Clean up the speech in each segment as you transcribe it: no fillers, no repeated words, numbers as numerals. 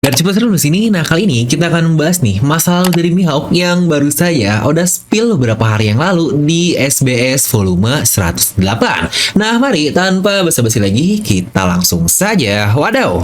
Dan cepet seru di sini. Nah, kali ini kita akan membahas nih masalah dari Mihawk yang baru saja udah spill beberapa hari yang lalu di SBS volume 108. Nah, mari tanpa basa-basi lagi kita langsung saja. Wadaw.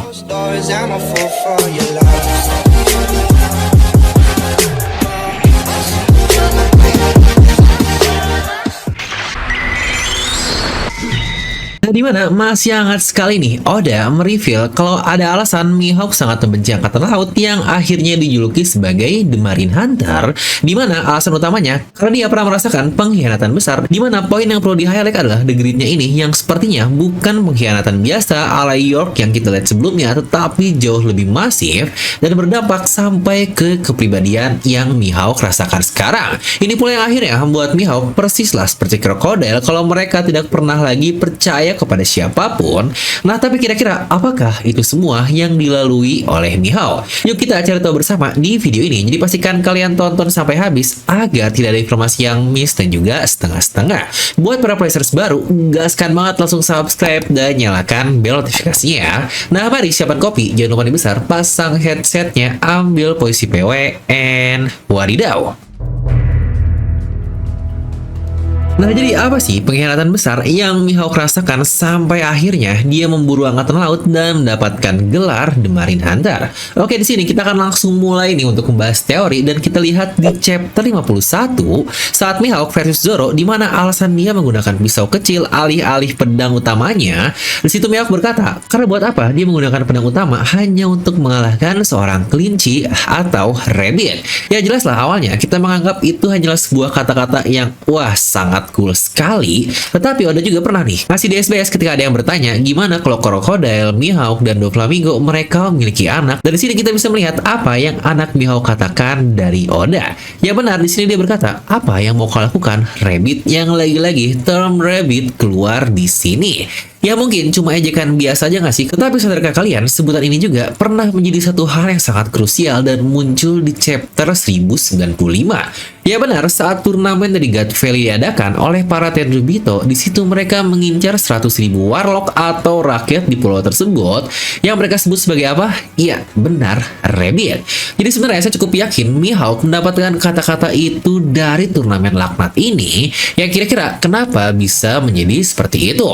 Nah, dimana masih hangat sekali nih, Oda mereveal kalau ada alasan Mihawk sangat membenci angkatan laut yang akhirnya dijuluki sebagai The Marine Hunter, dimana alasan utamanya karena dia pernah merasakan pengkhianatan besar, dimana poin yang perlu di-highlight adalah The Grid-nya ini yang sepertinya bukan pengkhianatan biasa ala York yang kita lihat sebelumnya, tetapi jauh lebih masif dan berdampak sampai ke kepribadian yang Mihawk rasakan sekarang. Ini pula yang akhirnya membuat Mihawk persislah seperti krokodil kalau mereka tidak pernah lagi percaya kepada siapapun. Nah, tapi kira-kira apakah itu semua yang dilalui oleh Mihawk? Yuk kita cari tahu bersama di video ini. Jadi pastikan kalian tonton sampai habis agar tidak ada informasi yang miss dan juga setengah-setengah. Buat para players baru, gaskan banget langsung subscribe dan nyalakan bel notifikasinya. Nah, mari siapkan kopi, jangan lupa dibesar, pasang headsetnya, ambil posisi PW, and wadidaw. Nah, jadi apa sih pengkhianatan besar yang Mihawk rasakan sampai akhirnya dia memburu angkatan laut dan mendapatkan gelar The Marine Hunter? Oke, di sini kita akan langsung mulai nih untuk membahas teori dan kita lihat di chapter 51 saat Mihawk versus Zoro, di mana alasan dia menggunakan pisau kecil alih-alih pedang utamanya. Di situ Mihawk berkata, karena buat apa dia menggunakan pedang utama hanya untuk mengalahkan seorang kelinci atau rabbit? Ya jelaslah awalnya kita menganggap itu hanyalah sebuah kata-kata yang sangat cool sekali, tetapi Oda juga pernah nih masih di SBS ketika ada yang bertanya gimana kalau krokodil, Mihawk, dan Doflamingo mereka memiliki anak. Dan di sini kita bisa melihat apa yang anak Mihawk katakan dari Oda. Ya benar, di sini dia berkata apa yang mau kau lakukan, rabbit, yang lagi-lagi term rabbit keluar di sini. Ya mungkin cuma ejekan biasa aja nggak sih? Tetapi saudara kalian, sebutan ini juga pernah menjadi satu hal yang sangat krusial dan muncul di chapter 1095. Ya benar, saat turnamen dari God Valley diadakan oleh para Tenryubito, di situ mereka mengincar 100.000 warlock atau rakyat di pulau tersebut yang mereka sebut sebagai apa? Iya, benar, rabbit. Jadi sebenarnya saya cukup yakin Mihawk mendapatkan kata-kata itu dari turnamen laknat ini, yang kira-kira kenapa bisa menjadi seperti itu.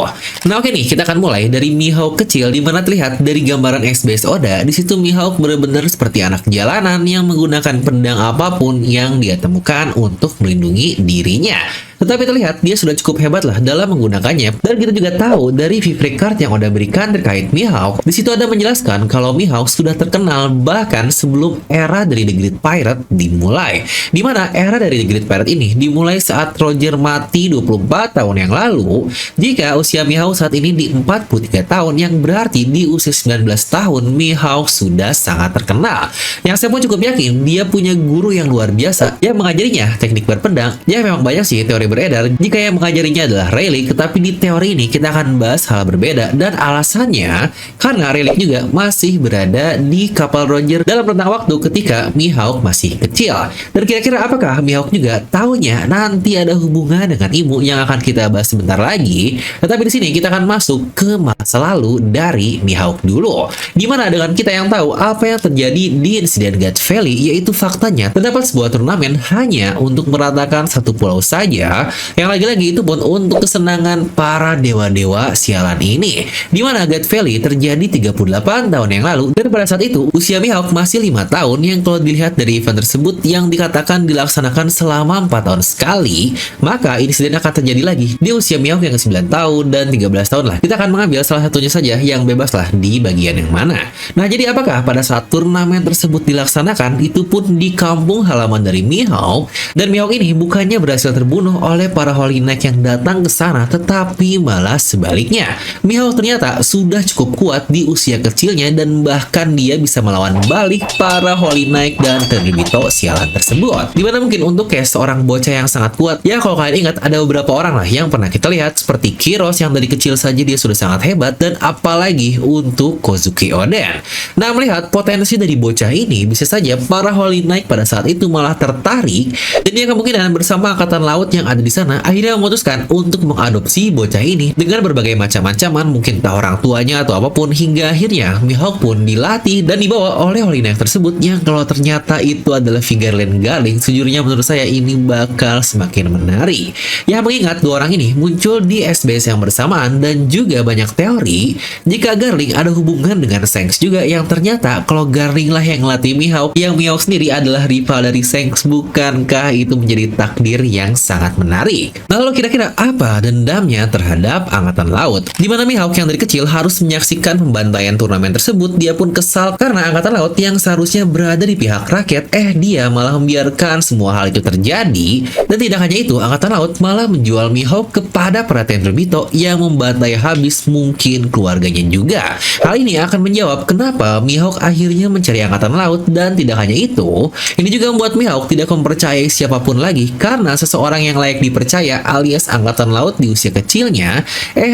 Nah, oke nih, kita akan mulai dari Mihawk kecil, di mana terlihat dari gambaran SBS Oda, di situ Mihawk benar-benar seperti anak jalanan yang menggunakan pedang apapun yang dia temukan untuk melindungi dirinya. Tetapi terlihat dia sudah cukup hebat lah dalam menggunakannya. Dan kita juga tahu dari victory card yang Oda berikan terkait Mihawk, di situ ada menjelaskan kalau Mihawk sudah terkenal bahkan sebelum era dari The Great Pirate dimulai. Dimana era dari The Great Pirate ini dimulai saat Roger mati 24 tahun yang lalu. Jika usia Mihawk saat ini di 43 tahun, yang berarti di usia 19 tahun Mihawk sudah sangat terkenal. Yang saya pun cukup yakin dia punya guru yang luar biasa yang mengajarinya teknik berpedang. Ya memang banyak sih teori beredar jika yang mengajarinya adalah Rayleigh, tetapi di teori ini kita akan bahas hal berbeda, dan alasannya karena Rayleigh juga masih berada di kapal Roger dalam rentang waktu ketika Mihawk masih kecil. Dan kira-kira apakah Mihawk juga tahunya nanti ada hubungan dengan Imu yang akan kita bahas sebentar lagi. Tetapi di sini kita akan masuk ke masa lalu dari Mihawk dulu, dimana dengan kita yang tahu apa yang terjadi di insiden God Valley, yaitu faktanya terdapat sebuah turnamen hanya untuk meratakan satu pulau saja, yang lagi-lagi itu pun untuk kesenangan para dewa-dewa sialan ini, dimana God Valley terjadi 38 tahun yang lalu, dan pada saat itu usia Mihawk masih 5 tahun, yang kalau dilihat dari event tersebut yang dikatakan dilaksanakan selama 4 tahun sekali, maka insiden akan terjadi lagi di usia Mihawk yang ke-9 tahun dan 13 tahun lah. Kita akan mengambil salah satunya saja yang bebas lah di bagian yang mana. Nah, jadi apakah pada saat turnamen tersebut dilaksanakan itu pun di kampung halaman dari Mihawk, dan Mihawk ini bukannya berhasil terbunuh oleh para Holy Knight yang datang ke sana, tetapi malah sebaliknya. Mihawk ternyata sudah cukup kuat di usia kecilnya dan bahkan dia bisa melawan balik para Holy Knight dan Tenryubito sialan tersebut. Dimana mungkin untuk kayak seorang bocah yang sangat kuat, ya kalau kalian ingat ada beberapa orang lah yang pernah kita lihat seperti Kiros yang dari kecil saja dia sudah sangat hebat, dan apalagi untuk Kozuki Oden. Nah, melihat potensi dari bocah ini, bisa saja para Holy Knight pada saat itu malah tertarik dan dia kemungkinan bersama angkatan laut yang ada ada di sana akhirnya memutuskan untuk mengadopsi bocah ini dengan berbagai macam ancaman, mungkin entah orang tuanya atau apapun, hingga akhirnya Mihawk pun dilatih dan dibawa oleh Holy Knight tersebut yang kalau ternyata itu adalah Figarland Garling, sejujurnya menurut saya ini bakal semakin menarik. Ya, mengingat dua orang ini muncul di SBS yang bersamaan dan juga banyak teori jika Garling ada hubungan dengan Shanks juga, yang ternyata kalau Garling lah yang ngelatih Mihawk, yang Mihawk sendiri adalah rival dari Shanks. Bukankah itu menjadi takdir yang sangat menarik? Lalu kira-kira apa dendamnya terhadap Angkatan Laut? Dimana Mihawk yang dari kecil harus menyaksikan pembantaian turnamen tersebut, dia pun kesal karena Angkatan Laut yang seharusnya berada di pihak rakyat, dia malah membiarkan semua hal itu terjadi. Dan tidak hanya itu, Angkatan Laut malah menjual Mihawk kepada para Tenryubito yang membantai habis mungkin keluarganya juga. Hal ini akan menjawab kenapa Mihawk akhirnya mencari Angkatan Laut. Dan tidak hanya itu, ini juga membuat Mihawk tidak mempercayai siapapun lagi, karena seseorang yang layak dipercaya alias Angkatan Laut di usia kecilnya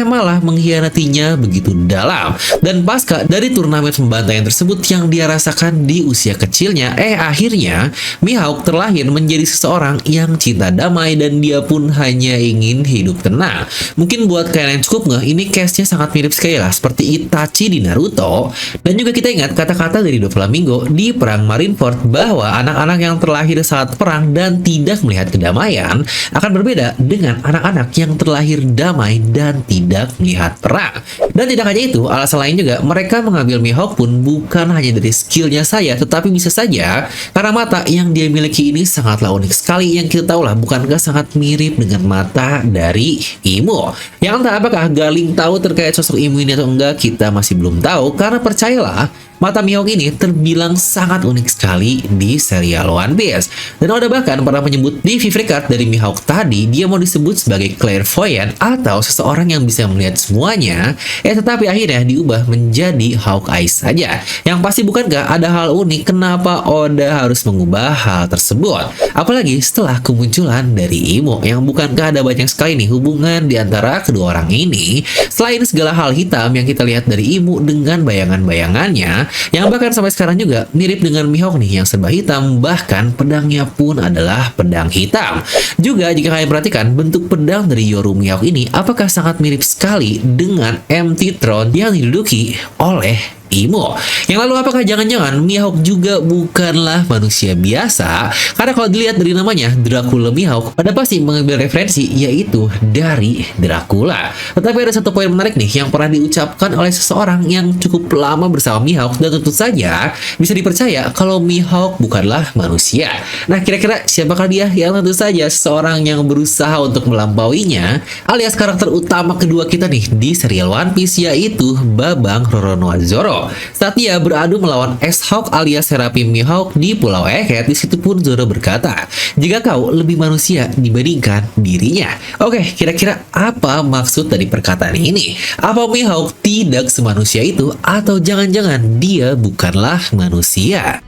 malah mengkhianatinya begitu dalam. Dan pasca dari turnamen pembantaian tersebut yang dia rasakan di usia kecilnya, akhirnya Mihawk terlahir menjadi seseorang yang cinta damai dan dia pun hanya ingin hidup tenang. Mungkin buat kalian yang cukup ngeh, ini case-nya sangat mirip sekali lah seperti Itachi di Naruto. Dan juga kita ingat kata-kata dari Doflamingo di Perang Marineford bahwa anak-anak yang terlahir saat perang dan tidak melihat kedamaian akan berbeda dengan anak-anak yang terlahir damai dan tidak melihat perang. Dan tidak hanya itu, alasan lain juga mereka mengambil Mihawk pun bukan hanya dari skillnya saja, tetapi bisa saja karena mata yang dia miliki ini sangatlah unik sekali, yang kita tahu lah bukankah sangat mirip dengan mata dari Imo. Yang entah apakah Garling tahu terkait sosok Imo ini atau enggak, kita masih belum tahu, karena percayalah mata Mihawk ini terbilang sangat unik sekali di serial One Piece. Dan Oda bahkan pernah menyebut di Vivre Card dari Mihawk tadi, dia mau disebut sebagai clairvoyant atau seseorang yang bisa melihat semuanya, tetapi akhirnya diubah menjadi Hawkeye saja. Yang pasti bukankah ada hal unik kenapa Oda harus mengubah hal tersebut? Apalagi setelah kemunculan dari Imo, yang bukankah ada banyak sekali nih hubungan di antara kedua orang ini, selain segala hal hitam yang kita lihat dari Imo dengan bayangan-bayangannya, yang bahkan sampai sekarang juga mirip dengan Mihawk nih yang serba hitam, bahkan pedangnya pun adalah pedang hitam. Juga jika kalian perhatikan bentuk pedang dari Yoru Mihawk ini apakah sangat mirip sekali dengan Empty Throne yang diduduki oleh Imo. Yang lalu apakah jangan-jangan Mihawk juga bukanlah manusia biasa? Karena kalau dilihat dari namanya Dracula Mihawk, pada pasti mengambil referensi yaitu dari Dracula. Tetapi ada satu poin menarik nih yang pernah diucapkan oleh seseorang yang cukup lama bersama Mihawk, dan tentu saja bisa dipercaya kalau Mihawk bukanlah manusia. Nah, kira-kira siapakah dia? Yang tentu saja seseorang yang berusaha untuk melampauinya, alias karakter utama kedua kita nih di serial One Piece, yaitu Babang Roronoa Zoro. Saat dia beradu melawan S-Hawk alias Seraphim Mihawk di Pulau Egghead, di situ pun Zoro berkata, "Jika kau lebih manusia dibandingkan dirinya." Oke, kira-kira apa maksud dari perkataan ini? Apa Mihawk tidak semanusia itu, atau jangan-jangan dia bukanlah manusia?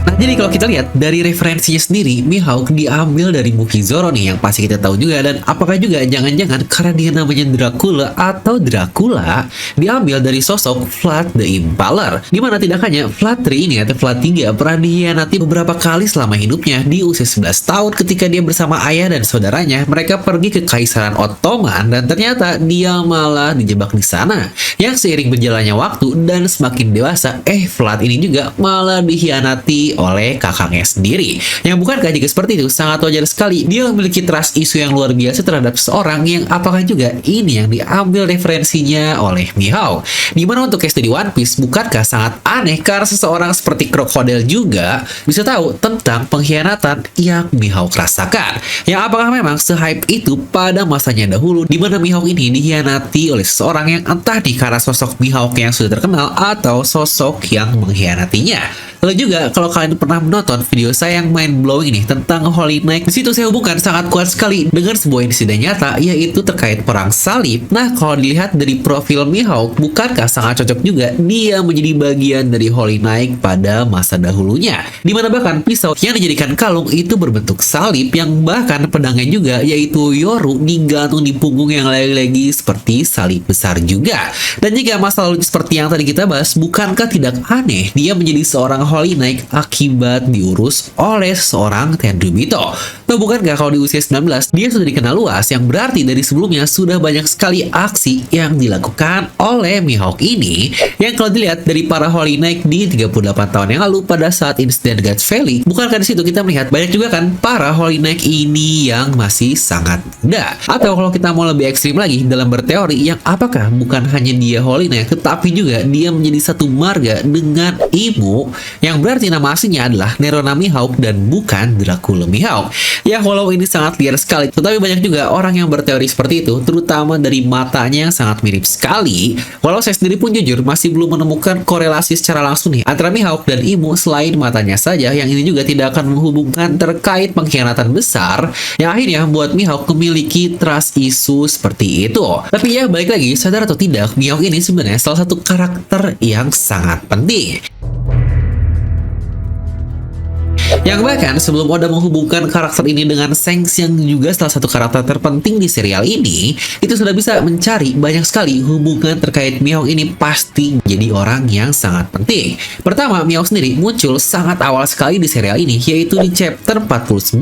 Nah, jadi kalau kita lihat dari referensinya sendiri, Mihawk diambil dari movie Zoro nih, yang pasti kita tahu juga. Dan apakah juga jangan-jangan karena dia namanya Dracula atau Dracula, diambil dari sosok Vlad the Impaler, dimana tidak hanya Vlad III ini atau Vlad III pernah dikhianati beberapa kali selama hidupnya. Di usia 11 tahun ketika dia bersama ayah dan saudaranya, mereka pergi ke Kaisaran Ottoman dan ternyata dia malah dijebak di sana. Yang seiring berjalannya waktu dan semakin dewasa, Vlad ini juga malah dikhianati oleh kakaknya sendiri. Yang bukankah jika seperti itu sangat wajar sekali dia memiliki trust isu yang luar biasa terhadap seorang, yang apakah juga ini yang diambil referensinya oleh Mihawk. Dimana untuk case di One Piece bukankah sangat aneh karena seseorang seperti Crocodile juga bisa tahu tentang pengkhianatan yang Mihawk rasakan. Yang apakah memang se-hype itu pada masanya dahulu, dimana Mihawk ini dikhianati oleh seseorang yang entah nih karena sosok Mihawk yang sudah terkenal atau sosok yang mengkhianatinya. Lalu juga kalau kalian pernah menonton video saya yang mind blowing ini tentang Holy Knight, disitu saya hubungkan sangat kuat sekali dengan sebuah insiden nyata, yaitu terkait perang salib. Nah, kalau dilihat dari profil Mihawk, bukankah sangat cocok juga dia menjadi bagian dari Holy Knight pada masa dahulunya, dimana bahkan pisau yang dijadikan kalung itu berbentuk salib, yang bahkan pedangnya juga yaitu Yoru digantung di punggung yang lagi-lagi seperti salib besar juga. Dan jika masalah lucu seperti yang tadi kita bahas, bukankah tidak aneh dia menjadi seorang Holy Knight akibat diurus oleh seorang Tenryubito. Tahu bukankah kalau di usia 19 dia sudah dikenal luas, yang berarti dari sebelumnya sudah banyak sekali aksi yang dilakukan oleh Mihawk ini, yang kalau dilihat dari para Holy Knight di 38 tahun yang lalu pada saat insiden God Valley. Bukankah di situ kita melihat banyak juga kan para Holy Knight ini yang masih sangat muda. Atau kalau kita mau lebih ekstrim lagi dalam berteori, yang apakah bukan hanya dia Holy Knight, tetapi juga dia menjadi satu marga dengan Imu, yang berarti nama aslinya adalah Nerona Mihawk dan bukan Dracula Mihawk. Ya, walau ini sangat liar sekali, tetapi banyak juga orang yang berteori seperti itu, terutama dari matanya yang sangat mirip sekali. Walau saya sendiri pun jujur masih belum menemukan korelasi secara langsung nih antara Mihawk dan Imu selain matanya saja, yang ini juga tidak akan menghubungkan terkait pengkhianatan besar yang akhirnya membuat Mihawk memiliki trust issue seperti itu. Tapi ya, balik lagi, sadar atau tidak, Mihawk ini sebenarnya salah satu karakter yang sangat penting. Yang bahkan sebelum Oda menghubungkan karakter ini dengan Shanks yang juga salah satu karakter terpenting di serial ini, itu sudah bisa mencari banyak sekali hubungan terkait Mihawk ini pasti jadi orang yang sangat penting. Pertama, Mihawk sendiri muncul sangat awal sekali di serial ini, yaitu di chapter 49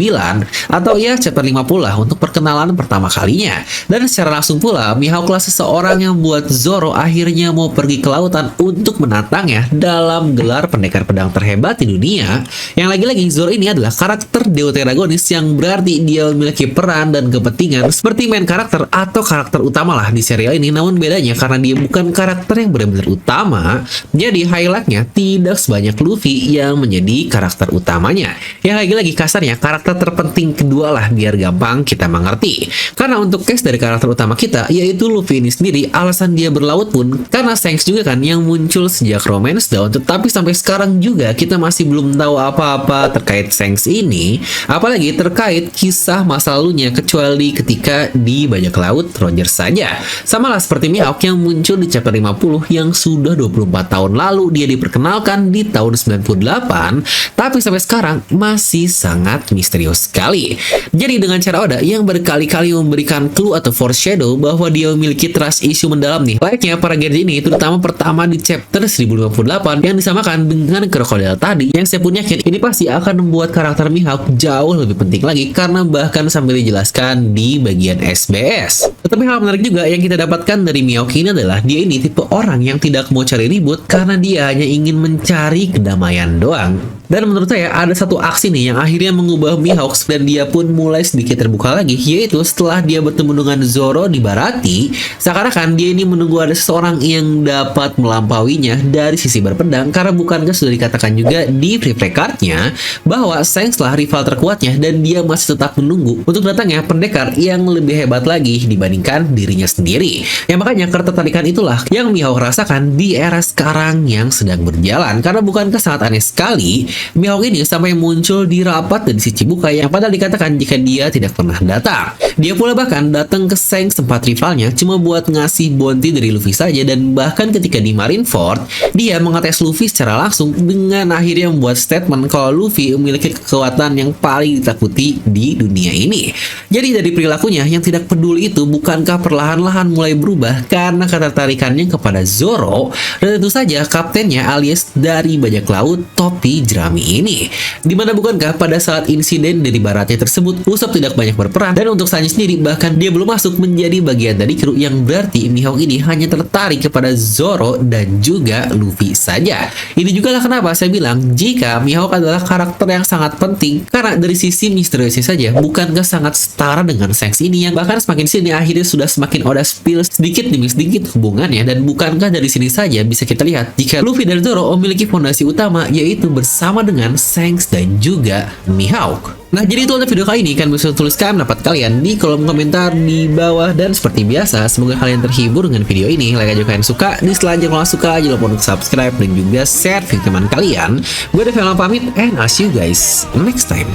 atau ya chapter 50 lah untuk perkenalan pertama kalinya. Dan secara langsung pula, Mihawklah seseorang yang buat Zoro akhirnya mau pergi ke lautan untuk menantangnya dalam gelar pendekar pedang terhebat di dunia, yang lagi-lagi Zoro ini adalah karakter deuteragonis, yang berarti dia memiliki peran dan kepentingan seperti main karakter atau karakter utama lah di serial ini. Namun bedanya karena dia bukan karakter yang benar-benar utama, jadi highlightnya tidak sebanyak Luffy yang menjadi karakter utamanya. Yang lagi-lagi kasarnya karakter terpenting kedua lah biar gampang kita mengerti. Karena untuk case dari karakter utama kita, yaitu Luffy ini sendiri, alasan dia berlaut pun karena Shanks juga kan yang muncul sejak Romance Dawn, tetapi sampai sekarang juga kita masih belum tahu apa-apa terkait Shanks ini, apalagi terkait kisah masa lalunya, kecuali ketika di bajak laut Roger saja. Sama lah seperti Mihawk yang muncul di chapter 50 yang sudah 24 tahun lalu dia diperkenalkan di tahun 98, tapi sampai sekarang masih sangat misterius sekali. Jadi dengan cara Oda yang berkali-kali memberikan clue atau foreshadow bahwa dia memiliki trust issue mendalam nih, layaknya para Genji ini, terutama pertama di chapter 1058 yang disamakan dengan krokodil tadi, yang saya pun yakin ini pasti akan membuat karakter Mihawk jauh lebih penting lagi, karena bahkan sambil dijelaskan di bagian SBS. Tetapi hal menarik juga yang kita dapatkan dari Mihawk ini adalah dia ini tipe orang yang tidak mau cari ribut karena dia hanya ingin mencari kedamaian doang. Dan menurut saya ada satu aksi nih yang akhirnya mengubah Mihawk dan dia pun mulai sedikit terbuka lagi, yaitu setelah dia bertemu dengan Zoro di Baratie, seakan-akan dia ini menunggu ada seseorang yang dapat melampauinya dari sisi berpedang, karena bukankah sudah dikatakan juga di free play card-nya bahwa Shanks lah rival terkuatnya dan dia masih tetap menunggu untuk datangnya pendekar yang lebih hebat lagi dibandingkan dirinya sendiri. Yang makanya ketertarikan itulah yang Mihawk rasakan di era sekarang yang sedang berjalan, karena bukankah sangat aneh sekali Mihawk ini sampai muncul di rapat dan si Chichibukai yang padahal dikatakan jika dia tidak pernah datang. Dia pula bahkan datang ke Shanks tempat rivalnya cuma buat ngasih bounty dari Luffy saja, dan bahkan ketika di Marineford dia mengetes Luffy secara langsung dengan akhirnya membuat statement kalau Luffy memiliki kekuatan yang paling ditakuti di dunia ini. Jadi dari perilakunya yang tidak peduli itu, bukankah perlahan-lahan mulai berubah karena ketertarikannya kepada Zoro dan tentu saja kaptennya alias dari bajak laut topi jerami ini. Dimana bukankah pada saat insiden dari Baratie tersebut Usopp tidak banyak berperan, dan untuk Sanji sendiri bahkan dia belum masuk menjadi bagian dari kru, yang berarti Mihawk ini hanya tertarik kepada Zoro dan juga Luffy saja. Ini juga lah kenapa saya bilang jika Mihawk adalah karakter yang sangat penting, karena dari sisi misteriusnya saja bukankah sangat setara dengan Shanks ini, yang bahkan semakin sini akhirnya sudah semakin Oda spill sedikit demi sedikit hubungannya. Dan bukankah dari sini saja bisa kita lihat jika Luffy dan Zoro memiliki fondasi utama, yaitu bersama dengan Shanks dan juga Mihawk. Nah, jadi itu untuk video kali ini. Kalian bisa tuliskan pendapat kalian di kolom komentar di bawah, dan seperti biasa semoga kalian terhibur dengan video ini. Like aja kalian suka, dislike kalau suka, jangan lupa untuk subscribe dan juga share video teman kalian. Gue Dev pamit, and I'll see you guys next time.